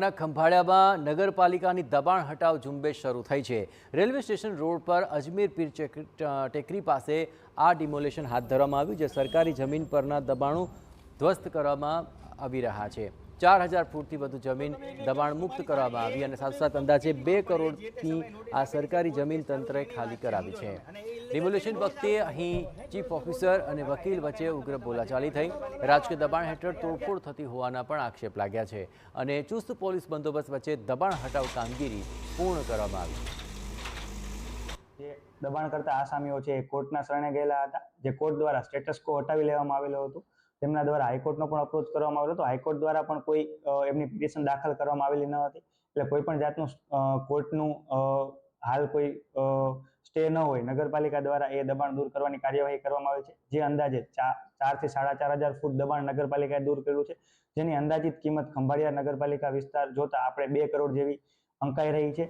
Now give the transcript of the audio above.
શહેરના ખંભાળિયામાં નગરપાલિકાની દબાણ હટાવ ઝુંબેશ શરૂ થઈ છે। રેલવે સ્ટેશન રોડ પર અજમેર પીર ટેકરી પાસે આ ડિમોલેશન હાથ ધરવામાં આવ્યું, જે સરકારી જમીન પરના દબાણો ધ્વસ્ત કરવામાં આવી રહ્યા છે। 4000 ફૂટથી વધુ જમીન દબાણ મુક્ત કરવામાં આવી અને સાથોસાથ અંદાજે 2 કરોડની આ સરકારી જમીન તંત્રએ ખાલી કરાવી છે। ડિમોલેશન વખતે અહીં ચીફ ઓફિસર અને વકીલ વચ્ચે ઉગ્ર બોલાચાલી થઈ। રાજકીય દબાણ હેઠળ તોડફોડ થતી હોવાના પણ આક્ષેપ લાગ્યા છે અને ચુસ્ત પોલીસ બંદોબસ્ત વચ્ચે દબાણ હટાવ કામગીરી પૂર્ણ કરવામાં આવી। જે દબાણ કરતા આસામીઓ છે એ કોર્ટના શરણે ગયેલા હતા, જે કોર્ટ દ્વારા સ્ટેટસ કો હટાવી લેવામાં આવેલું હતું। તેમના દ્વારા હાઈકોર્ટનો પણ અપ્રોચ કરવામાં આવેલો હતો। હાઈકોર્ટ દ્વારા પણ કોઈ એમની પિટિશન દાખલ કરવામાં આવેલી ન હતી, એટલે કોઈ પણ જાતનું કોર્ટનું હાલ કોઈ સ્ટે ન હોય, નગરપાલિકા દ્વારા એ દબાણ દૂર કરવાની કાર્યવાહી કરવામાં આવે છે। જે અંદાજે 4 થી 4500 ફૂટ દબાણ નગરપાલિકાએ દૂર કર્યું છે, જેની અંદાજિત કિંમત ખંભાળિયા નગરપાલિકા વિસ્તાર જોતા આપણે 2 કરોડ જેવી અંકાઈ રહી છે।